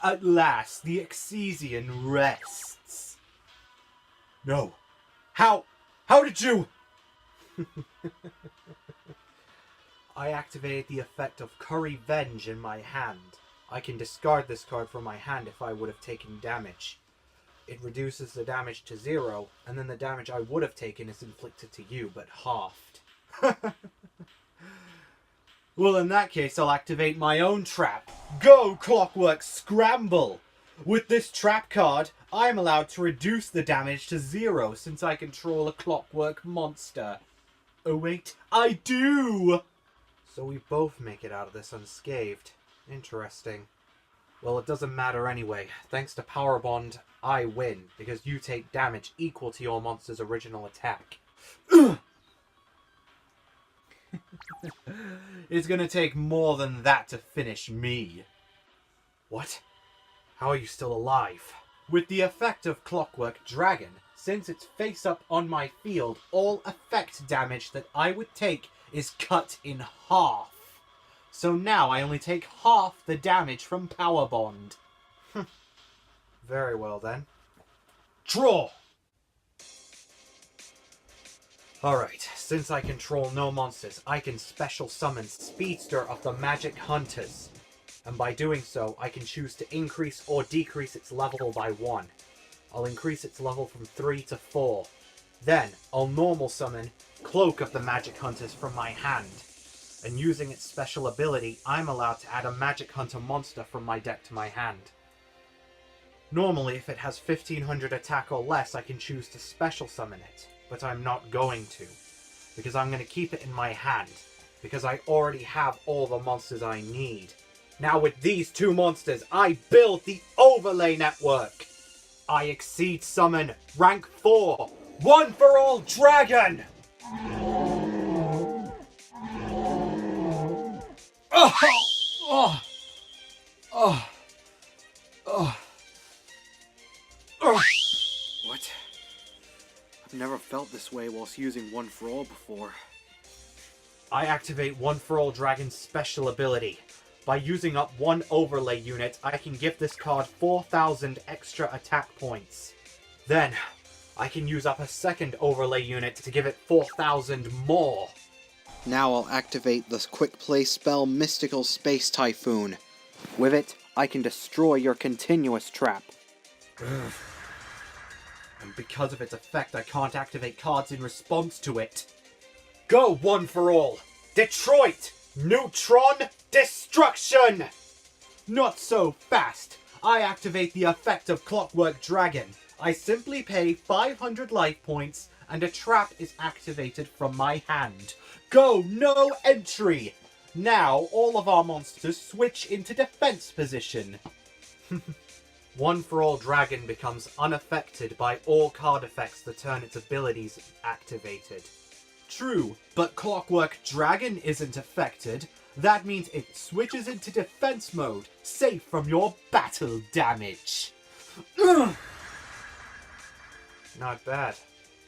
At last, the Exesian rests. No. How did you... I activated the effect of Curry Venge in my hand. I can discard this card from my hand if I would have taken damage. It reduces the damage to 0, and then the damage I would have taken is inflicted to you, but halved. Well, in that case, I'll activate my own trap. Go, Clockwork Scramble! With this trap card, I am allowed to reduce the damage to 0 since I control a Clockwork monster. Oh wait, I do! So we both make it out of this unscathed. Interesting. Well, it doesn't matter anyway. Thanks to Power Bond, I win, because you take damage equal to your monster's original attack. It's gonna take more than that to finish me. What? How are you still alive? With the effect of Clockwork Dragon, since it's face up on my field, all effect damage that I would take is cut in half. So now I only take half the damage from Power Bond. Very well then. Draw! Alright, since I control no monsters, I can special summon Speedster of the Magic Hunters. And by doing so, I can choose to increase or decrease its level by 1. I'll increase its level from 3 to 4. Then, I'll normal summon Cloak of the Magic Hunters from my hand. And using its special ability, I'm allowed to add a Magic Hunter monster from my deck to my hand. Normally, if it has 1500 attack or less, I can choose to special summon it. But I'm not going to, because I'm going to keep it in my hand, because I already have all the monsters I need. Now with these two monsters, I build the overlay network. I exceed summon rank 4, One for All Dragon! What? I've never felt this way whilst using One for All before. I activate One for All Dragon's special ability. By using up one overlay unit, I can give this card 4,000 extra attack points. Then, I can use up a second overlay unit to give it 4,000 more. Now I'll activate the quick play spell Mystical Space Typhoon. With it, I can destroy your continuous trap. And because of its effect, I can't activate cards in response to it. Go, One for All! Detroit! Neutron Destruction! Not so fast! I activate the effect of Clockwork Dragon. I simply pay 500 life points and a trap is activated from my hand. Go, no entry! Now all of our monsters switch into defense position. One for All Dragon becomes unaffected by all card effects that turn its abilities activated. True, but Clockwork Dragon isn't affected. That means it switches into defense mode, safe from your battle damage. Not bad,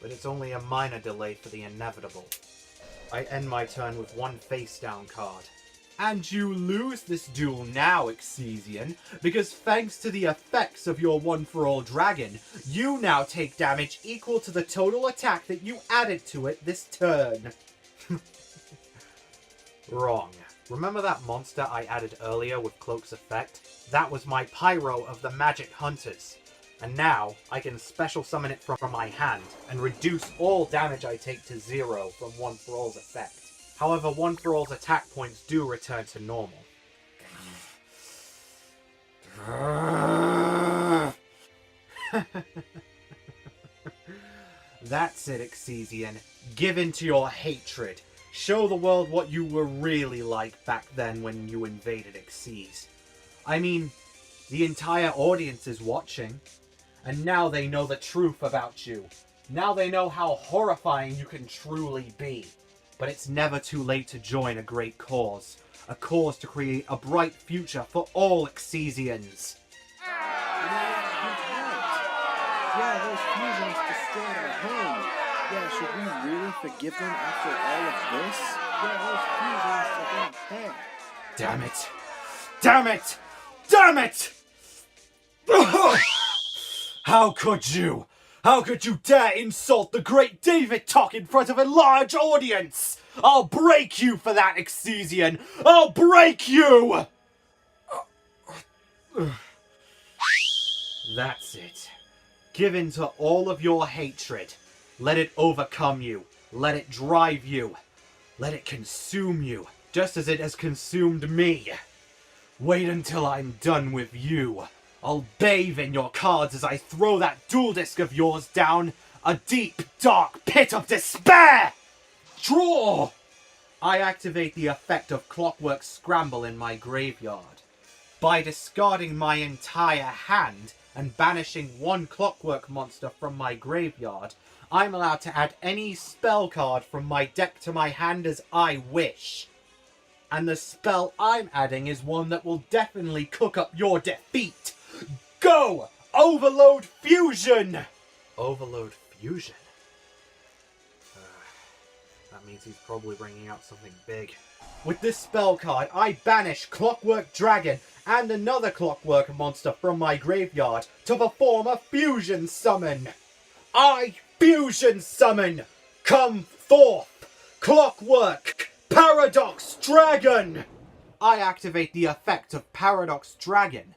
but it's only a minor delay for the inevitable. I end my turn with one face down card. And you lose this duel now, Exesian, because thanks to the effects of your One for All Dragon, you now take damage equal to the total attack that you added to it this turn. Wrong. Remember that monster I added earlier with Cloak's effect? That was my Pyro of the Magic Hunters. And now, I can special summon it from my hand, and reduce all damage I take to 0 from One for All's effect. However, One for All's attack points do return to normal. That's it, Exesian. Give in to your hatred. Show the world what you were really like back then when you invaded Exes. I mean, the entire audience is watching. And now they know the truth about you. Now they know how horrifying you can truly be. But it's never too late to join a great cause. A cause to create a bright future for all Exesians. Yeah, those fusions destroyed our home. Yeah, should we really forgive them after all of this? Yeah, those fusions are gonna pay. Damn it. Damn it! Damn it! How could you? How could you dare insult the great David Talk in front of a large audience? I'll break you for that, Exesian! I'll break you! That's it. Give in to all of your hatred. Let it overcome you. Let it drive you. Let it consume you, just as it has consumed me. Wait until I'm done with you. I'll bathe in your cards as I throw that dual disc of yours down a deep, dark pit of despair! Draw! I activate the effect of Clockwork Scramble in my graveyard. By discarding my entire hand and banishing one Clockwork monster from my graveyard, I'm allowed to add any spell card from my deck to my hand as I wish. And the spell I'm adding is one that will definitely cook up your defeat. Go! Overload Fusion! Overload Fusion? That means he's probably bringing out something big. With this spell card, I banish Clockwork Dragon and another Clockwork monster from my graveyard to perform a Fusion Summon. I Fusion Summon! Come forth! Clockwork Paradox Dragon! I activate the effect of Paradox Dragon.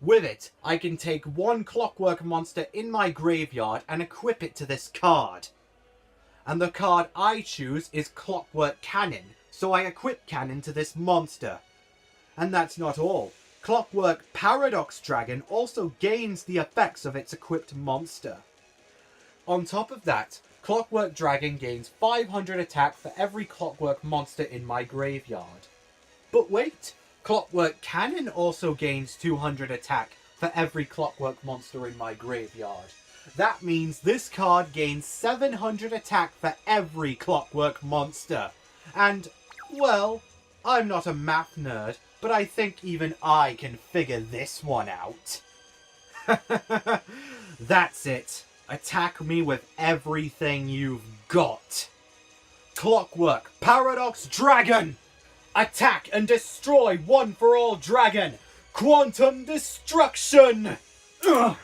With it, I can take one Clockwork monster in my graveyard and equip it to this card. And the card I choose is Clockwork Cannon, so I equip Cannon to this monster. And that's not all. Clockwork Paradox Dragon also gains the effects of its equipped monster. On top of that, Clockwork Dragon gains 500 attack for every Clockwork monster in my graveyard. But wait, Clockwork Cannon also gains 200 attack for every Clockwork monster in my graveyard. That means this card gains 700 attack for every Clockwork monster. And, well, I'm not a math nerd, but I think even I can figure this one out. That's it. Attack me with everything you've got. Clockwork Paradox Dragon! Attack and destroy One for All Dragon! Quantum Destruction! Ugh.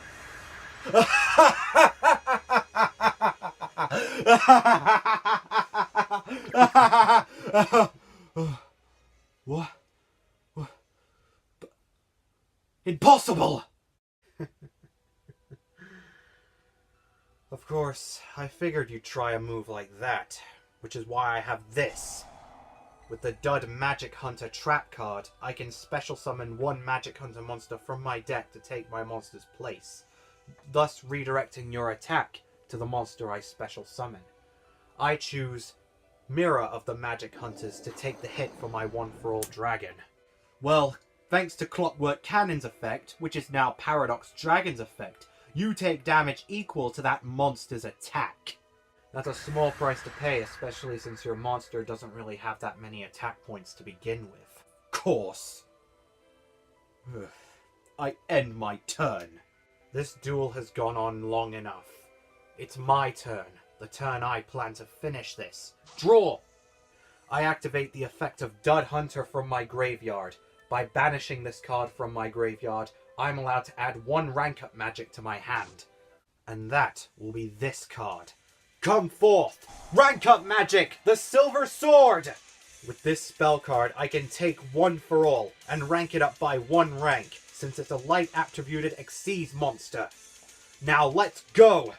What? Impossible! Of course, I figured you'd try a move like that, which is why I have this. With the Dud Magic Hunter Trap card, I can special summon one Magic Hunter monster from my deck to take my monster's place, thus redirecting your attack to the monster I special summon. I choose Mirror of the Magic Hunters to take the hit for my One for All Dragon. Well, thanks to Clockwork Cannon's effect, which is now Paradox Dragon's effect, you take damage equal to that monster's attack. That's a small price to pay, especially since your monster doesn't really have that many attack points to begin with. Course. I end my turn. This duel has gone on long enough. It's my turn. The turn I plan to finish this. Draw! I activate the effect of Dud Hunter from my graveyard. By banishing this card from my graveyard, I'm allowed to add one rank up magic to my hand. And that will be this card. Come forth! Rank up magic! The Silver Sword! With this spell card, I can take One for All and rank it up by 1 rank, since it's a light attributed Xyz monster. Now let's go!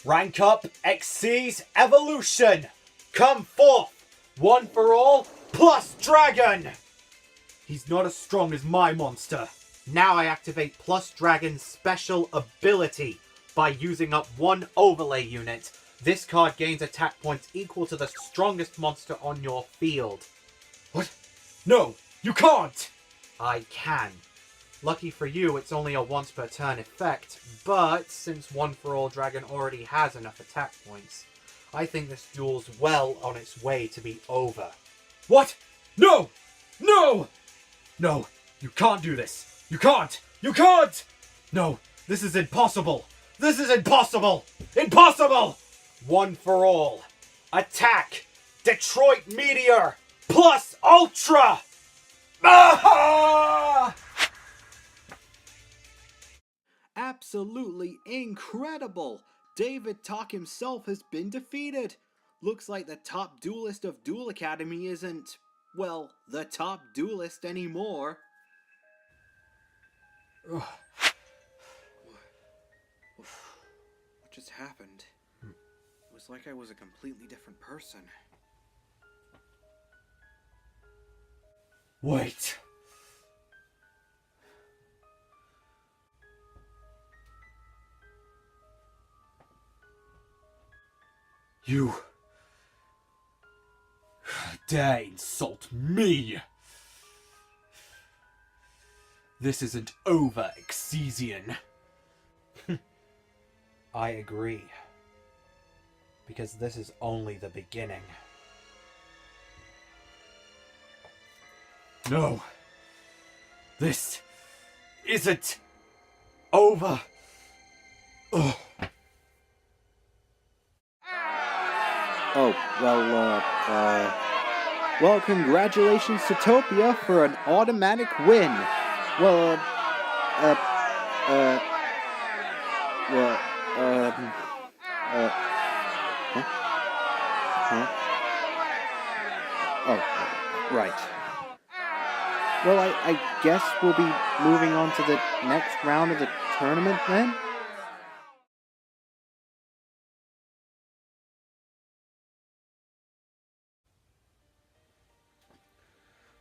Rank up Xyz Evolution! Come forth! One for All plus Dragon! He's not as strong as my monster. Now I activate plus Dragon's special ability. By using up one overlay unit, this card gains attack points equal to the strongest monster on your field. What? No, you can't! I can. Lucky for you, it's only a once per turn effect, but since One for All Dragon already has enough attack points, I think this duel's well on its way to be over. What? No! No! No, you can't do this. You can't! You can't! No, this is impossible! This is impossible! Impossible! One for All. Attack! Detroit Meteor! Plus Ultra! Ah! Absolutely incredible! David Talk himself has been defeated. Looks like the top duelist of Duel Academy isn't, well, the top duelist anymore. What just happened? It was like I was a completely different person. Wait. You dare insult me? This isn't over, Exesian. I agree. Because this is only the beginning. No. This isn't over. Ugh. Oh, well, congratulations to Topia for an automatic win. Well, huh? Oh, right. Well, I guess we'll be moving on to the next round of the tournament then?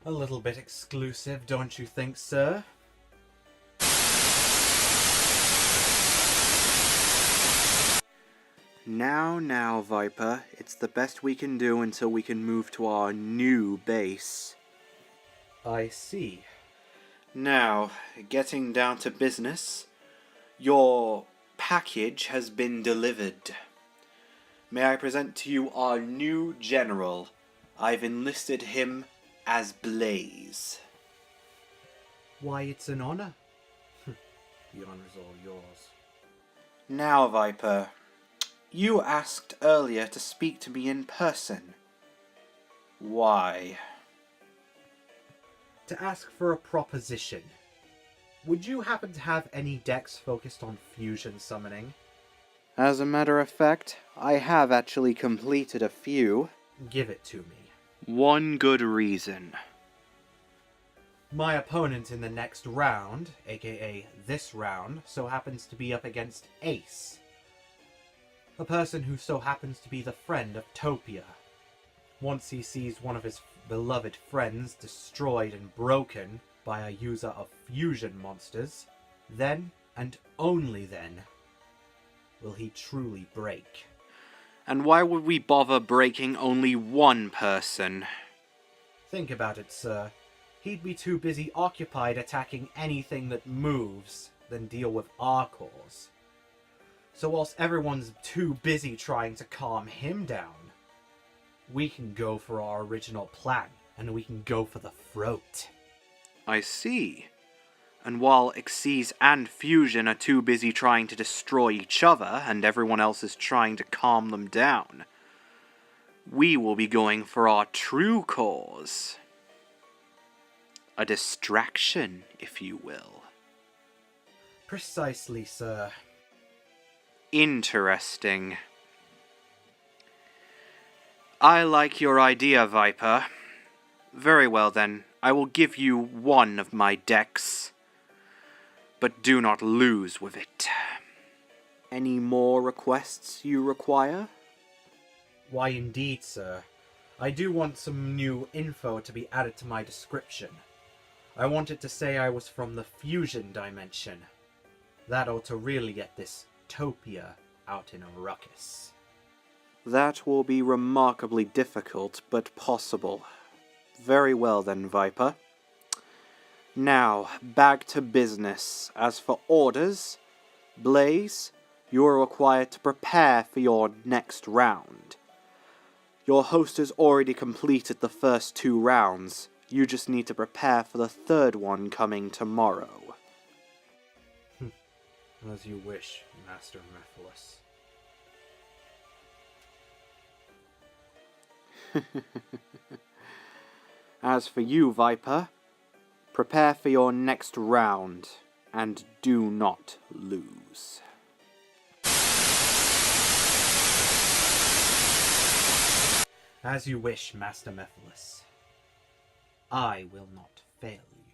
A little bit exclusive, don't you think, sir? Now, Viper, it's the best we can do until we can move to our new base. I see. Now, getting down to business, your package has been delivered. May I present to you our new general? I've enlisted him as Blaze. Why, it's an honor. The honor's all yours. Now, Viper, you asked earlier to speak to me in person. Why? To ask for a proposition. Would you happen to have any decks focused on fusion summoning? As a matter of fact, I have actually completed a few. Give it to me. One good reason. My opponent in the next round, aka this round, so happens to be up against Ace. A person who so happens to be the friend of Topia. Once he sees one of his beloved friends destroyed and broken by a user of fusion monsters, then, and only then, will he truly break. And why would we bother breaking only one person? Think about it, sir. He'd be too busy occupied attacking anything that moves than deal with our cause. So whilst everyone's too busy trying to calm him down, we can go for our original plan, and we can go for the throat. I see. And while Xyz and Fusion are too busy trying to destroy each other, and everyone else is trying to calm them down, we will be going for our true cause. A distraction, if you will. Precisely, sir. Interesting. I like your idea, Viper. Very well then, I will give you one of my decks. But do not lose with it. Any more requests you require? Why indeed, sir. I do want some new info to be added to my description. I want it to say I was from the fusion dimension. That ought to really get this Topia out in a ruckus. That will be remarkably difficult, but possible. Very well then, Viper. Now, back to business. As for orders, Blaze, you are required to prepare for your next round. Your host has already completed the first 2 rounds. You just need to prepare for the 3rd one coming tomorrow. As you wish, Master Mephiles. As for you, Viper, Prepare for your next round, and do not lose. As you wish, Master Mephiles. I will not fail you.